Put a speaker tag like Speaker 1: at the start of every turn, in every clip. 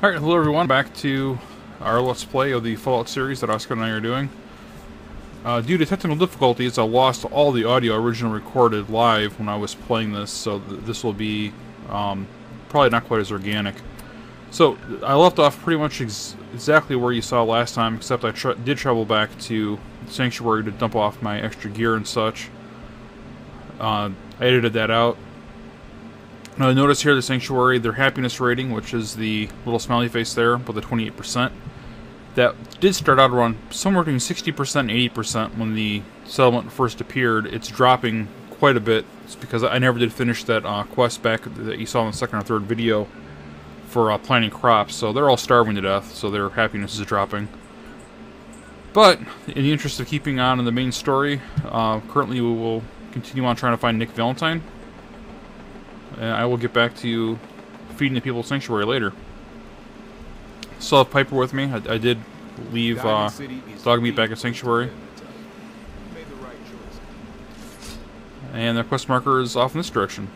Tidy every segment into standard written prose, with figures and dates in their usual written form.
Speaker 1: Alright, hello everyone, back to our Let's Play of the Fallout series that Oscar and I are doing. Due to technical difficulties, I lost all the audio originally recorded live when I was playing this, so this will be probably not quite as organic. So, I left off pretty much exactly where you saw last time, except I did travel back to Sanctuary to dump off my extra gear and such. I edited that out. Now, notice here the Sanctuary, their happiness rating, which is the little smiley face there, with the 28%. That did start out around somewhere between 60% and 80% when the settlement first appeared. It's dropping quite a bit. It's because I never did finish that quest back that you saw in the second or third video for planting crops. So they're all starving to death, so their happiness is dropping. But, in the interest of keeping on in the main story, currently we will continue on trying to find Nick Valentine. And I will get back to you feeding the people of Sanctuary later. Still have Piper with me. I did leave dog meat back at Sanctuary. And their quest marker is off in this direction.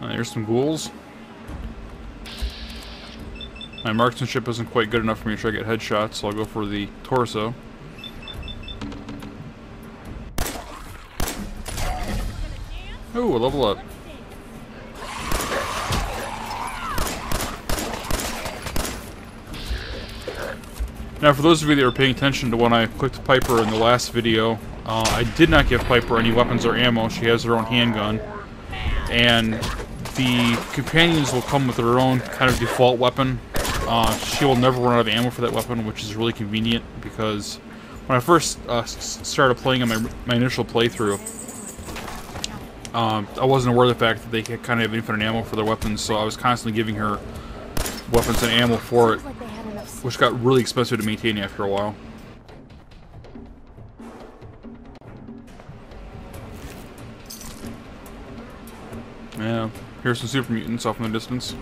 Speaker 1: Here's some ghouls. My marksmanship isn't quite good enough for me to try to get headshots, so I'll go for the torso. Ooh, a level up. Now, for those of you that are paying attention to when I clicked Piper in the last video, I did not give Piper any weapons or ammo. She has her own handgun. And the companions will come with their own kind of default weapon. She will never run out of ammo for that weapon, which is really convenient because when I first started playing in my initial playthrough, I wasn't aware of the fact that they kind of have infinite ammo for their weapons, so I was constantly giving her weapons and ammo for it, which got really expensive to maintain after a while. Yeah, here's some super mutants off in the distance.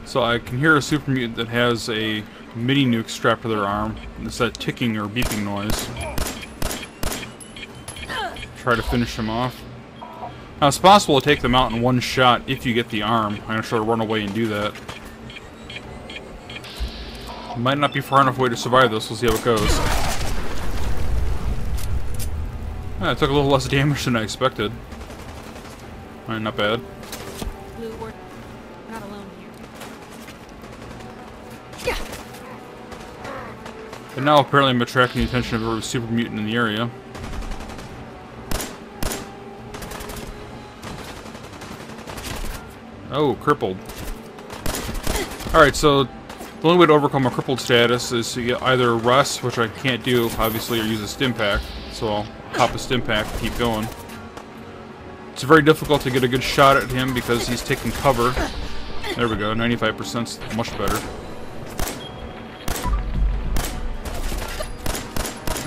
Speaker 1: So I can hear a super mutant that has a mini nuke strapped to their arm. It's that ticking or beeping noise. Try to finish him off. Now, it's possible to take them out in one shot if you get the arm. I'm going to try to run away and do that. Might not be far enough away to survive this. We'll see how it goes. I took a little less damage than I expected. Alright, not bad.
Speaker 2: Blue, we're not alone here.
Speaker 1: And now apparently I'm attracting the attention of every super mutant in the area. Oh, crippled. Alright, so the only way to overcome a crippled status is to get either rest, which I can't do, obviously, or use a stim pack. So I'll pop a stim pack and keep going. It's very difficult to get a good shot at him because he's taking cover. There we go, 95%'s much better.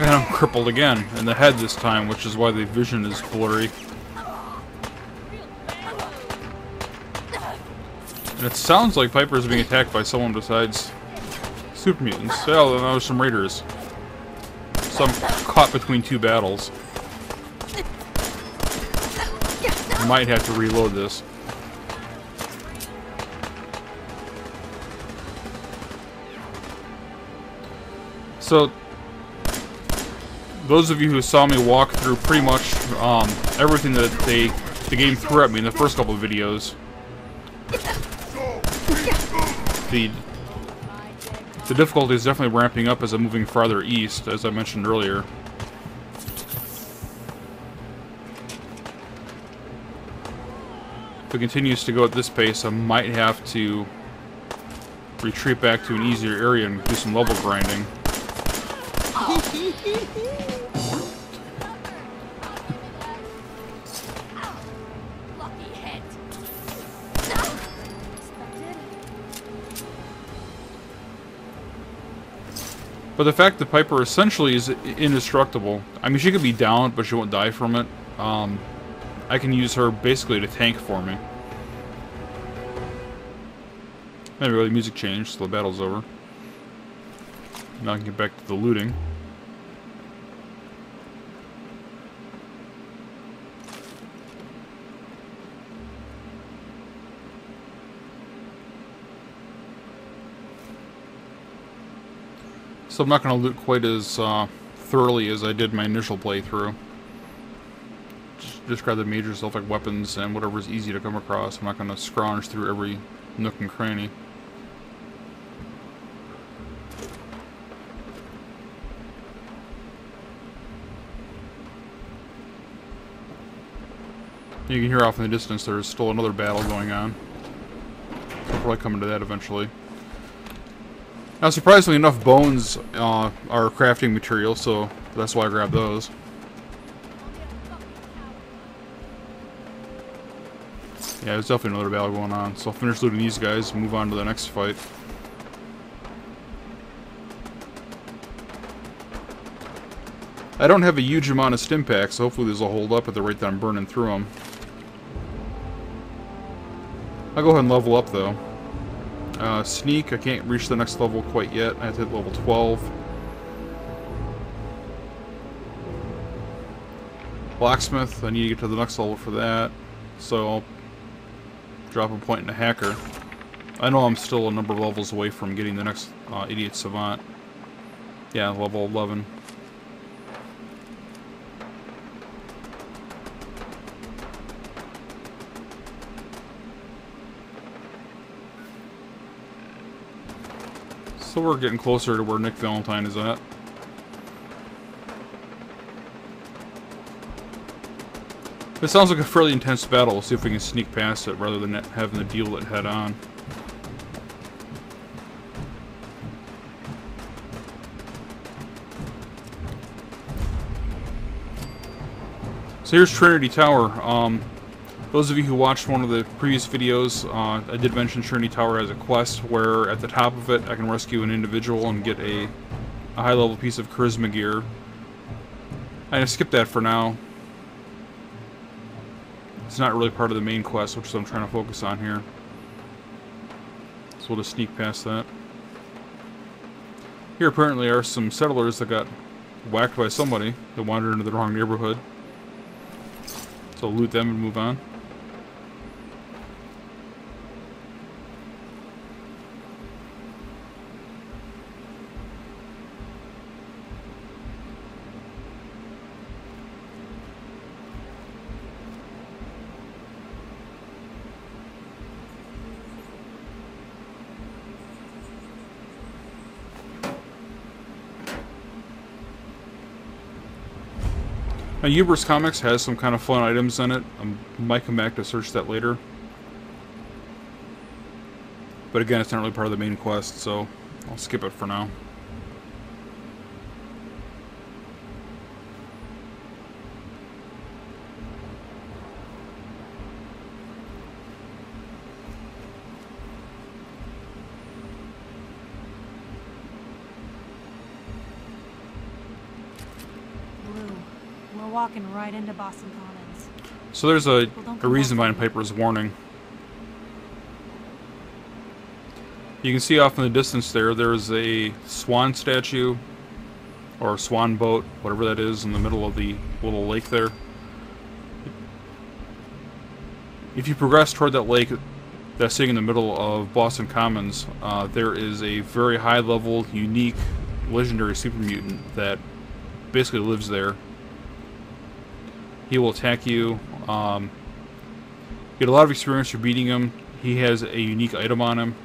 Speaker 1: And I'm crippled again, in the head this time, which is why the vision is blurry. And it sounds like Piper's being attacked by someone besides super mutants. Oh, then there's some raiders. So I'm caught between two battles. I might have to reload this. So, those of you who saw me walk through pretty much everything that the game threw at me in the first couple of videos, the The difficulty is definitely ramping up as I'm moving farther east, as I mentioned earlier. If it continues to go at this pace, I might have to retreat back to an easier area and do some level grinding. But the fact that Piper essentially is indestructible. I mean, she could be down, but she won't die from it. I can use her basically to tank for me. Anyway, the music changed, so the battle's over. Now I can get back to the looting. So I'm not going to loot quite as thoroughly as I did my initial playthrough. Just grab the major stuff like weapons and whatever's easy to come across. I'm not going to scrounge through every nook and cranny. You can hear off in the distance there's still another battle going on. I'll probably come into that eventually. Now, surprisingly enough, bones are crafting material, so that's why I grabbed those. Yeah, there's definitely another battle going on, so I'll finish looting these guys and move on to the next fight. I don't have a huge amount of stim packs, so hopefully these will hold up at the rate that I'm burning through them. I'll go ahead and level up, though. Sneak, I can't reach the next level quite yet. I have to hit level 12. Blacksmith, I need to get to the next level for that. So I'll drop a point into Hacker. I know I'm still a number of levels away from getting the next Idiot Savant. Yeah, level 11. So we're getting closer to where Nick Valentine is at. This sounds like a fairly intense battle. We'll see if we can sneak past it rather than having to deal with it head on. So here's Trinity Tower. Those of you who watched one of the previous videos, I did mention Trinity Tower has a quest where at the top of it I can rescue an individual and get a high level piece of charisma gear. I'm going to skip that for now. It's not really part of the main quest, which is what I'm trying to focus on here. So we'll just sneak past that. Here apparently are some settlers that got whacked by somebody that wandered into the wrong neighborhood. So I'll loot them and move on. Now, Uber's Comics has some kind of fun items in it. I might come back to search that later. But again, it's not really part of the main quest, so I'll skip it for now.
Speaker 2: We're walking right into Boston Commons.
Speaker 1: So there's a reason behind Piper's warning. You can see off in the distance there's a swan statue, or swan boat, whatever that is, in the middle of the little lake there. If you progress toward that lake that's sitting in the middle of Boston Commons, there is a very high level, unique, legendary super mutant that basically lives there. He will attack you. Get a lot of experience for beating him. He has a unique item on him.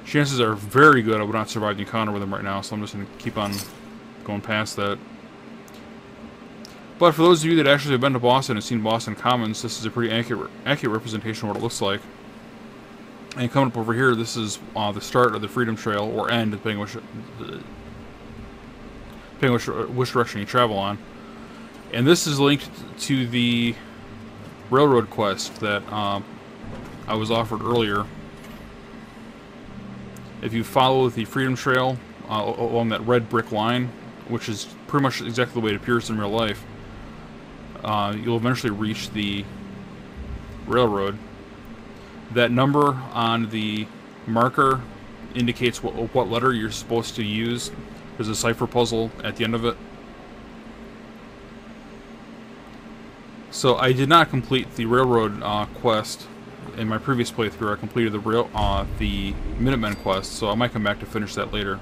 Speaker 1: chances are very good I would not survive the encounter with him right now, so I'm just going to keep on going past that. But for those of you that actually have been to Boston and seen Boston Commons, this is a pretty accurate representation of what it looks like. And coming up over here, this is the start of the Freedom Trail, or end, depending which direction you travel on. And this is linked to the railroad quest that I was offered earlier. If you follow the Freedom Trail along that red brick line, which is pretty much exactly the way it appears in real life, you'll eventually reach the railroad. That number on the marker indicates what letter you're supposed to use. There's a cipher puzzle at the end of it. So I did not complete the railroad quest in my previous playthrough. I completed the Minutemen quest, so I might come back to finish that later.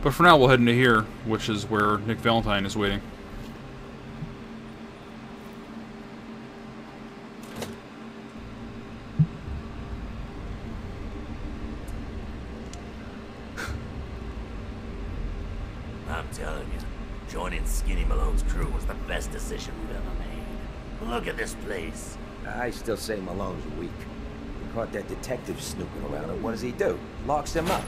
Speaker 1: But for now, we'll head into here, which is where Nick Valentine is waiting.
Speaker 3: I'm telling you, joining Skinny Malone's crew was the best decision we've ever made. Look at this place.
Speaker 4: I still say Malone's weak. He caught that detective snooping around, and what does he do? Locks him up.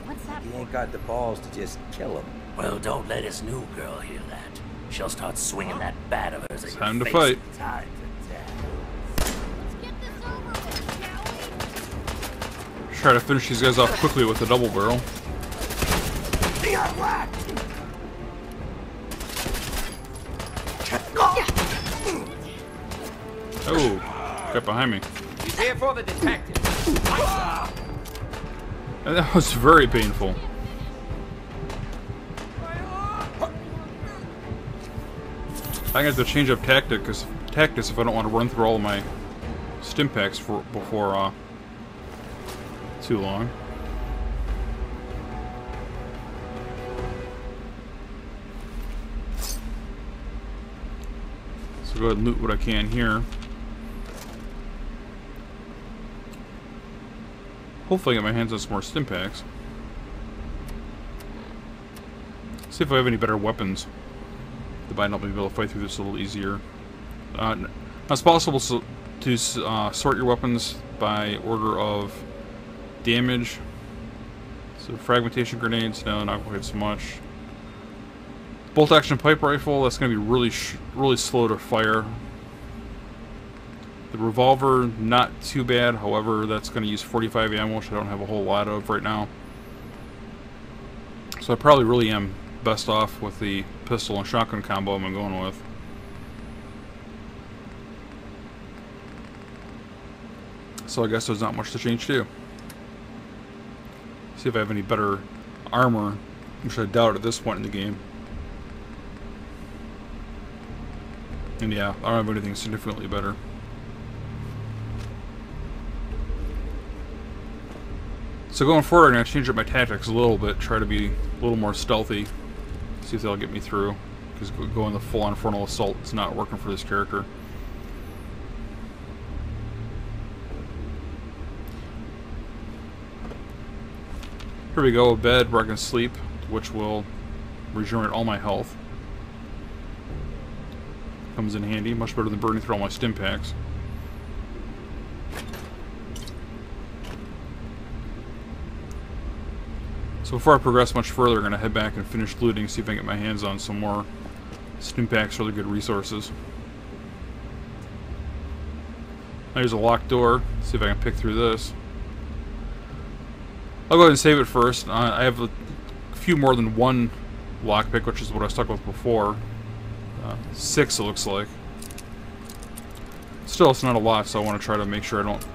Speaker 2: What's that?
Speaker 4: He ain't got the balls to just kill him.
Speaker 3: Well, don't let his new girl hear that. She'll start swinging that bat of hers at
Speaker 1: Time
Speaker 3: your
Speaker 1: to
Speaker 3: face.
Speaker 1: fight.
Speaker 3: Time to death.
Speaker 2: Let's get this over with, shall we?
Speaker 1: Try to finish these guys off quickly with the double barrel.
Speaker 3: Be on whack!
Speaker 1: Oh, got behind me.
Speaker 4: He's here for the detective.
Speaker 1: And that was very painful. I have to change up tactics if I don't want to run through all of my stim packs before too long. So go ahead and loot what I can here. Hopefully I get my hands on some more stim packs. See if I have any better weapons that might help me be able to fight through this a little easier. Now it's possible to sort your weapons by order of damage. So fragmentation grenades, no, not quite so much. Bolt action pipe rifle, that's going to be really slow to fire. The revolver, not too bad, however, that's going to use 45 ammo, which I don't have a whole lot of right now. So I probably really am best off with the pistol and shotgun combo I'm going with. So I guess there's not much to change too. See if I have any better armor, which I doubt at this point in the game. And yeah, I don't have anything significantly better. So going forward, I'm going to change up my tactics a little bit, try to be a little more stealthy, see if that'll get me through, because going the full-on frontal assault is not working for this character. Here we go, a bed where I can sleep, which will regenerate all my health. Comes in handy, much better than burning through all my stim packs. So before I progress much further, I'm going to head back and finish looting, see if I can get my hands on some more stim packs, really good resources. Now here's a locked door, see if I can pick through this. I'll go ahead and save it first. I have a few more than one lockpick, which is what I stuck with before. 6 it looks like. Still, it's not a lot, so I want to try to make sure I don't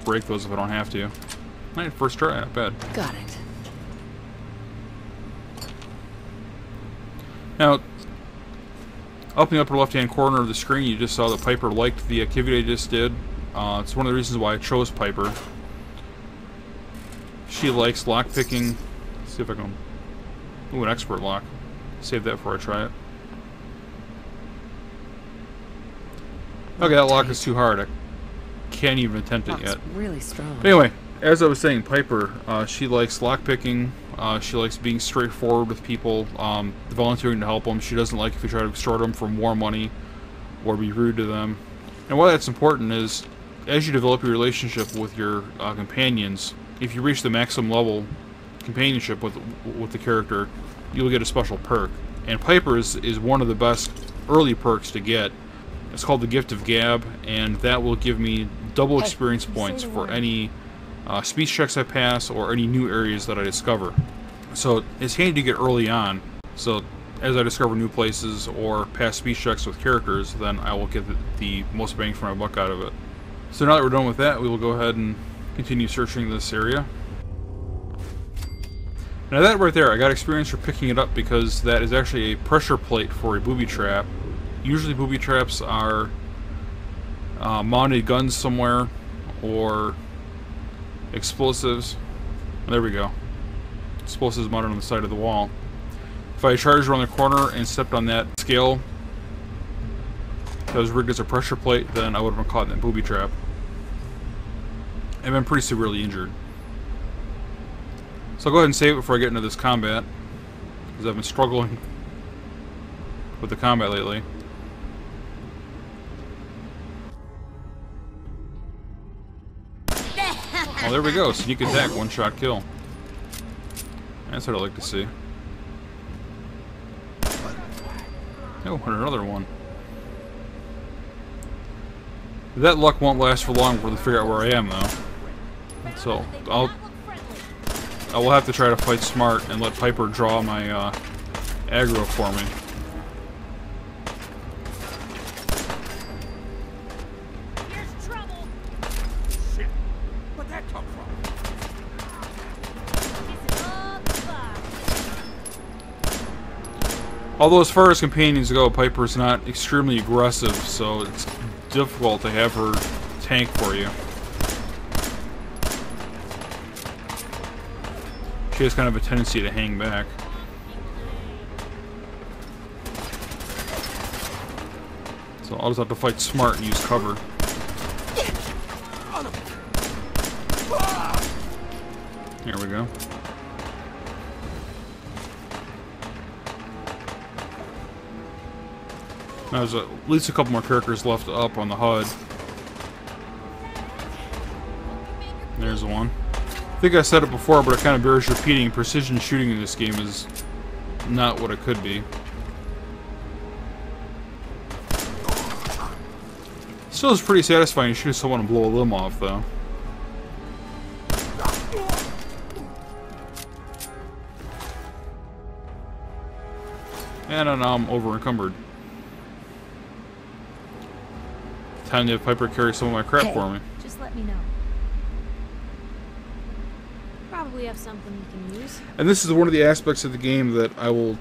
Speaker 1: break those if I don't have to. Alright, first try, not bad.
Speaker 2: Got it.
Speaker 1: Now, up in the upper left-hand corner of the screen, you just saw that Piper liked the activity I just did. It's one of the reasons why I chose Piper. She likes lockpicking. Let's see if I can... Ooh, an expert lock. Save that before I try it. Okay, that lock is too hard. I can't even attempt it
Speaker 5: That's
Speaker 1: yet.
Speaker 5: really strong.
Speaker 1: Anyway, as I was saying, Piper, she likes lockpicking. She likes being straightforward with people, volunteering to help them. She doesn't like if you try to extort them for more money or be rude to them. And why that's important is, as you develop your relationship with your companions, if you reach the maximum level companionship with the character, you'll get a special perk. And Piper's is one of the best early perks to get. It's called the Gift of Gab, and that will give me double experience points for any speech checks I pass or any new areas that I discover. So it's handy to get early on. So as I discover new places or pass speech checks with characters, then I will get the most bang for my buck out of it. So now that we're done with that, we will go ahead and continue searching this area. Now that right there, I got experience for picking it up because that is actually a pressure plate for a booby trap. Usually booby traps are mounted guns somewhere or explosives. There we go. Explosives mounted on the side of the wall. If I charged around the corner and stepped on that scale that was rigged as a pressure plate, then I would have been caught in that booby trap. I've been pretty severely injured. So I'll go ahead and save it before I get into this combat, because I've been struggling with the combat lately. Oh, there we go. Sneak attack, one-shot kill. That's what I like to see. Oh, and another one. That luck won't last for long for to figure out where I am, though. So, I will have to try to fight smart and let Piper draw my aggro for me.
Speaker 2: Here's trouble.
Speaker 4: Shit. Where'd that come from?
Speaker 1: Although as far as companions go, Piper's not extremely aggressive, so it's difficult to have her tank for you. She has kind of a tendency to hang back. So I'll just have to fight smart and use cover. Here we go. Now there's at least a couple more characters left up on the HUD. There's one. I think I said it before, but it kind of bears repeating. Precision shooting in this game is not what it could be. Still is pretty satisfying to shoot someone and blow a limb off, though. And now I'm over encumbered. Time to have Piper carry some of my crap for me.
Speaker 2: Just let me know. Probably have something you can use.
Speaker 1: And this is one of the aspects of the game that I will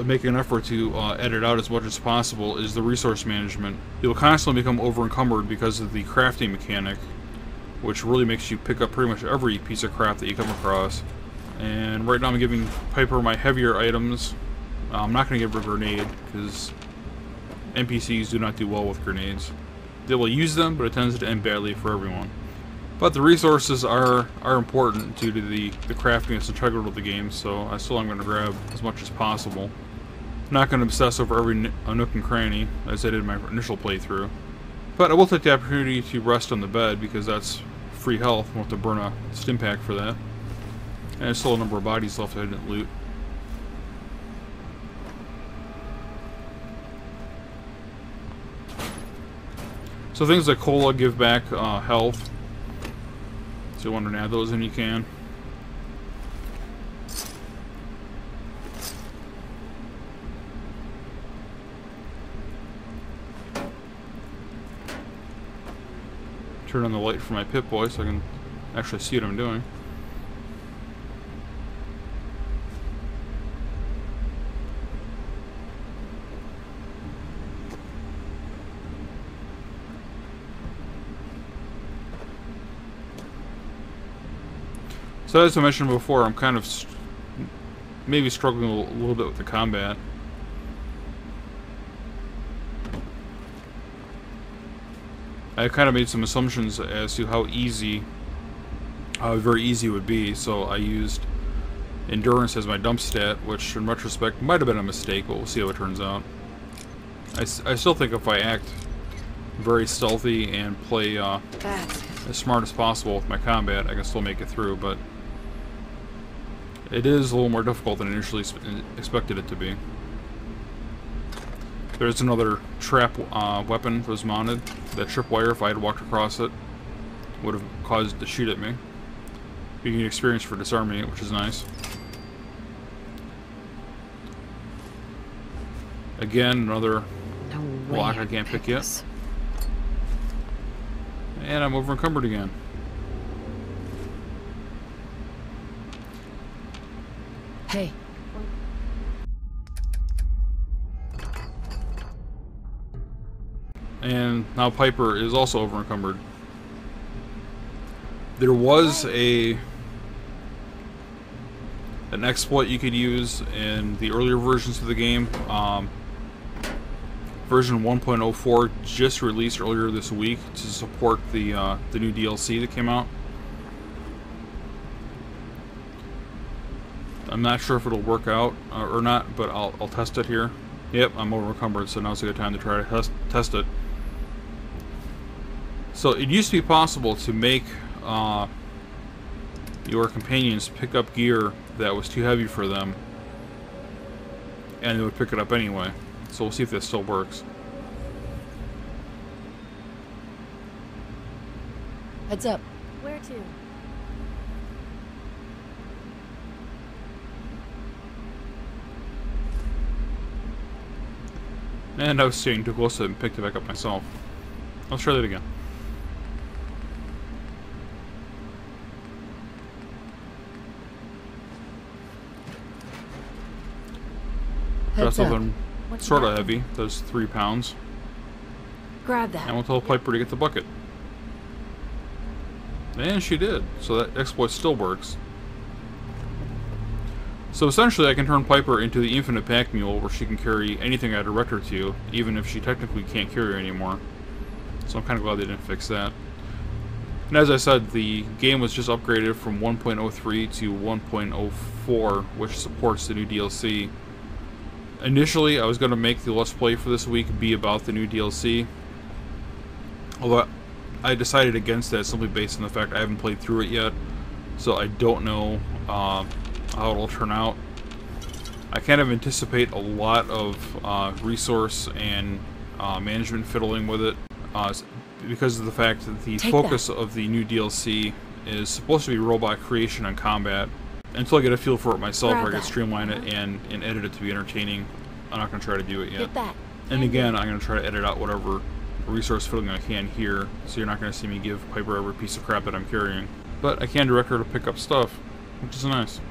Speaker 1: make an effort to edit out as much as possible, is the resource management. You'll constantly become over encumbered because of the crafting mechanic, which really makes you pick up pretty much every piece of crap that you come across. And right now I'm giving Piper my heavier items. I'm not going to give her a grenade, because NPCs do not do well with grenades. They will use them, but it tends to end badly for everyone. But the resources are important due to the crafting that's integral to the game, so I still am going to grab as much as possible. I'm not going to obsess over every nook and cranny, as I did in my initial playthrough. But I will take the opportunity to rest on the bed, because that's free health. I won't have to burn a stim pack for that. And there's still a number of bodies left I didn't loot. So things like cola give back health. So you want to add those in, you can. Turn on the light for my Pip-Boy so I can actually see what I'm doing. So as I mentioned before, I'm kind of maybe struggling a little bit with the combat. I kind of made some assumptions as to how very easy it would be, so I used endurance as my dump stat, which in retrospect might have been a mistake, but we'll see how it turns out. I still think if I act very stealthy and play as smart as possible with my combat, I can still make it through, but it is a little more difficult than I initially expected it to be. There's another trap weapon that was mounted. That tripwire, if I had walked across it, would have caused it to shoot at me. You can get experience for disarming it, which is nice. Again, another block I can't pick yet. And I'm over encumbered again.
Speaker 5: Hey.
Speaker 1: And now Piper is also over encumbered. There was an exploit you could use in the earlier versions of the game. Version 1.04 just released earlier this week to support the new DLC that came out. I'm not sure if it'll work out or not, but I'll test it here. Yep, I'm over encumbered, so now's a good time to try to test it. So it used to be possible to make your companions pick up gear that was too heavy for them, and they would pick it up anyway. So we'll see if that still works.
Speaker 5: Heads up.
Speaker 2: Where to?
Speaker 1: And I was staying too close to it and picked it back up myself. Let's try that again. Got something sort of heavy. That's 3 pounds.
Speaker 5: Grab that.
Speaker 1: And we'll tell Piper to get the bucket. And she did. So that exploit still works. So essentially I can turn Piper into the infinite pack mule where she can carry anything I direct her to, even if she technically can't carry anymore. So I'm kind of glad they didn't fix that. And as I said, the game was just upgraded from 1.03 to 1.04, which supports the new DLC. Initially, I was going to make the Let's Play for this week be about the new DLC. Although I decided against that simply based on the fact I haven't played through it yet. So I don't know how it'll turn out. I kind of anticipate a lot of resource and management fiddling with it. Because of the fact that the focus of the new DLC is supposed to be robot creation and combat. Until I get a feel for it myself, where I can streamline it and edit it to be entertaining, I'm not going to try to do it yet. And again, I'm going to try to edit out whatever resource fiddling I can here, so you're not going to see me give Piper every piece of crap that I'm carrying. But I can direct her to pick up stuff, which is nice.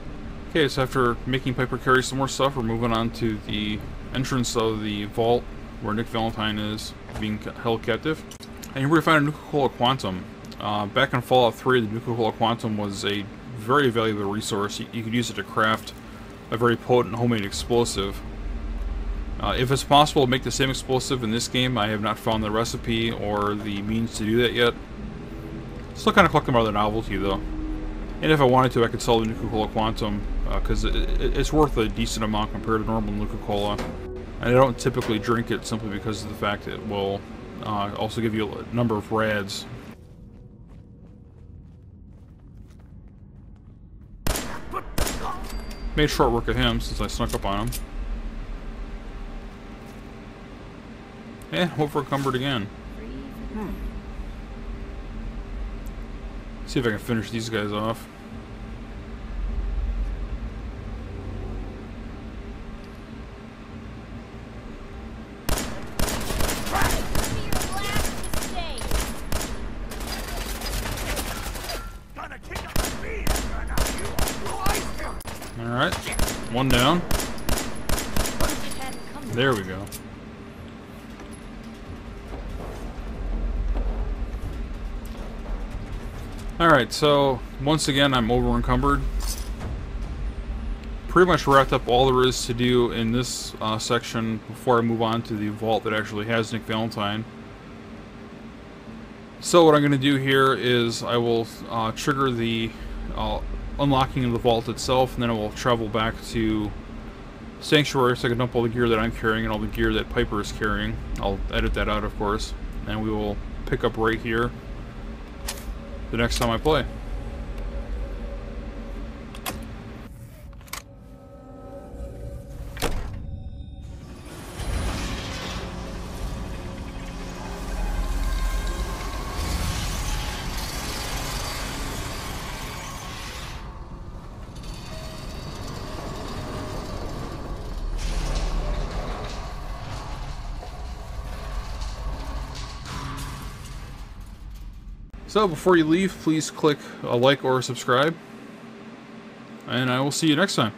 Speaker 1: Okay, so after making Piper carry some more stuff, we're moving on to the entrance of the vault where Nick Valentine is being held captive. And here we find a Nuka-Cola Quantum. Back in Fallout 3, the Nuka-Cola Quantum was a very valuable resource. You could use it to craft a very potent homemade explosive. If it's possible to make the same explosive in this game, I have not found the recipe or the means to do that yet. Still kind of collecting more of the novelty though. And if I wanted to, I could sell the Nuka-Cola Quantum, because it's worth a decent amount compared to normal Nuka-Cola. And I don't typically drink it simply because of the fact that it will also give you a number of rads. Made short work of him since I snuck up on him. And over encumbered again. See if I can finish these guys off. Alright, one down. There we go. Alright, so once again I'm over encumbered. Pretty much wrapped up all there is to do in this section before I move on to the vault that actually has Nick Valentine. So what I'm going to do here is I will trigger the unlocking of the vault itself, and then I will travel back to Sanctuary so I can dump all the gear that I'm carrying and all the gear that Piper is carrying. I'll edit that out, of course, and we will pick up right here the next time I play. So before you leave, please click a like or subscribe, and I will see you next time.